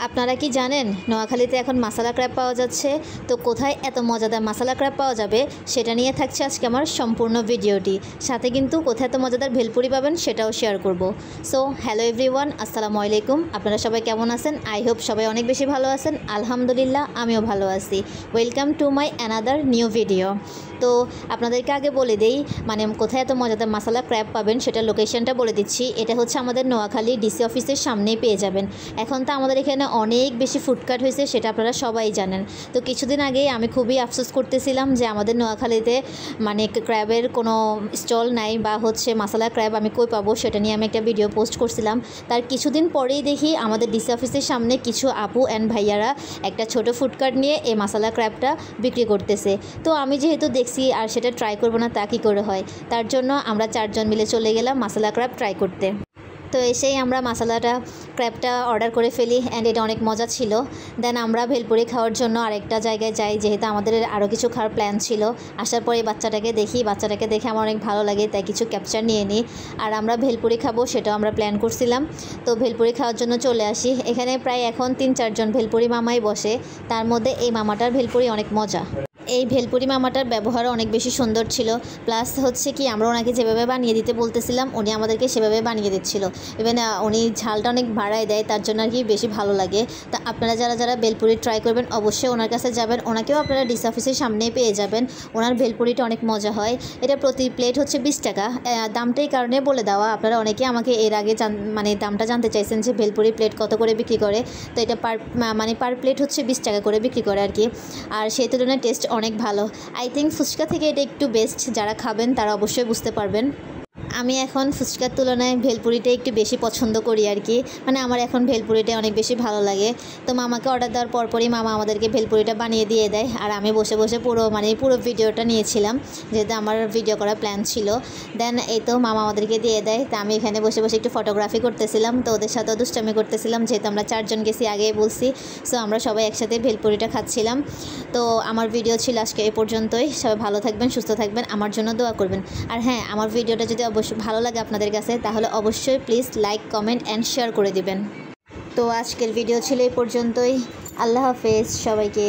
আপনারা কি জানেন নোয়াখালীতে এখন মাসালা ক্র্যাব পাওয়া যাচ্ছে? তো কোথায় এত মজাদার মাসালা ক্র্যাব পাওয়া যাবে সেটা নিয়ে থাকছে আজকে আমার সম্পূর্ণ ভিডিওটি। সাথে কিন্তু কোথায় এত মজাদার ভেলপুরি পাবেন সেটাও শেয়ার করব। সো হ্যালো এভরিওয়ান, আসসালামু আলাইকুম। আপনারা সবাই কেমন আছেন? আই হোপ সবাই অনেক বেশি ভালো আছেন। আলহামদুলিল্লাহ আমিও ভালো আছি। Welcome to my another new video. তো আপনাদেরকে আগে বলে দেই কোথায় এত মজাদার মাসালা ক্র্যাব পাবেন সেটা লোকেশনটা বলে দিচ্ছি। এটা হচ্ছে আমাদের নোয়াখালী ডিসি অফিসের সামনেই পেয়ে যাবেন। এখন তো আমাদের এখানে অনেক বেশি ফুডকার্ট হয়েছে, সেটা আপনারা সবাই জানেন। তো কিছুদিন আগেই আমি খুবই আফসোস করতেছিলাম যে আমাদের নোয়াখালীতে ক্র্যাবের কোনো স্টল নাই বা হচ্ছে মাসালা ক্র্যাব আমি কই পাবো, সেটা নিয়ে আমি একটা ভিডিও পোস্ট করছিলাম। তার কিছুদিন পরেই দেখি আমাদের ডিসি অফিসের সামনে কিছু আপু অ্যান্ড ভাইয়ারা একটা ছোট ফুডকার্ট নিয়ে এই মাসালা ক্র্যাবটা বিক্রি করতেছে। তো আমি যেহেতু দেখছি আর সেটা ট্রাই করবো না তা কী করে হয়, তার জন্য আমরা 4 জন মিলে চলে গেলাম মাসালা ক্র্যাব ট্রাই করতে। তো এসেই আমরা মাসালাটা ক্র্যাবটা অর্ডার করে ফেলি অ্যান্ড এটা অনেক মজা ছিল। দেন আমরা ভেলপুরি খাওয়ার জন্য আরেকটা জায়গায় যাই, যেহেতু আমাদের আরও কিছু খাওয়ার প্ল্যান ছিল। আসার পরে বাচ্চাটাকে দেখে আমার অনেক ভালো লাগে, তাই কিছু ক্যাপচার নিয়ে নিই। আর আমরা ভেলপুরি খাবো সেটাও আমরা প্ল্যান করছিলাম। তো ভেলপুরি খাওয়ার জন্য চলে আসি। এখানে প্রায় এখন 3-4 জন ভেলপুরি মামাই বসে, তার মধ্যে এই মামাটার ভেলপুরি অনেক মজা। এই ভেলপুরি মামাটার ব্যবহারও অনেক বেশি সুন্দর ছিল। প্লাস হচ্ছে কি, আমরা ওনাকে যেভাবে বানিয়ে দিতে বলতেছিলাম উনি আমাদেরকে সেভাবে বানিয়ে দিচ্ছিল। ইভেন উনি ঝালটা অনেক বাড়ায় দেয়, তার জন্য আর কি বেশি ভালো লাগে। তা আপনারা যারা ভেলপুরি ট্রাই করবেন অবশ্যই ওনার কাছে যাবেন। ওনাকেও আপনারা ডিসি অফিসের সামনেই পেয়ে যাবেন। ওনার ভেলপুরিটা অনেক মজা হয়। এটা প্রতি প্লেট হচ্ছে 20 টাকা। দামটা এই কারণে বলে দেওয়া, আপনারা অনেকে আমাকে এর আগে দামটা জানতে চাইছেন যে ভেলপুরি প্লেট কত করে বিক্রি করে। তো এটা পার প্লেট হচ্ছে 20 টাকা করে বিক্রি করে আর কি। আর সেই তুলনায় টেস্ট অনেক ভালো। আই থিঙ্ক ফুচকা থেকে এটা একটু বেস্ট। যারা খাবেন তারা অবশ্যই বুঝতে পারবেন। আমি এখন ফুচকার তুলনায় ভেলপুরিটা একটু বেশি পছন্দ করি আর কি। আমার এখন ভেলপুরিটা অনেক বেশি ভালো লাগে। তো মামাকে অর্ডার দেওয়ার পরপরই মামা আমাদেরকে ভেলপুরিটা বানিয়ে দিয়ে দেয়। আর আমি বসে বসে পুরো ভিডিওটা নিয়েছিলাম, যেহেতু আমার ভিডিও করার প্ল্যান ছিল। দেন এই তো মামা আমাদেরকে দিয়ে দেয়। তা আমি এখানে বসে বসে একটু ফটোগ্রাফি করতেছিলাম। তো ওদের সাথেও দুষ্টামি করতেছিলাম, যেহেতু আমরা 4 জন গেছি আগেই বলছি। সো আমরা সবাই একসাথে ভেলপুরিটা খাচ্ছিলাম। তো আমার ভিডিও ছিল আজকে এই পর্যন্তই। সবাই ভালো থাকবেন, সুস্থ থাকবেন, আমার জন্য দোয়া করবেন। আর হ্যাঁ, আমার ভিডিওটা যদি অবশ্যই ভালো লাগে আপনাদের কাছে, তাহলে অবশ্যই please like, comment and share করে দিবেন। তো আজকের ভিডিও ছিল এই পর্যন্তই। আল্লাহ হাফেজ সবাইকে।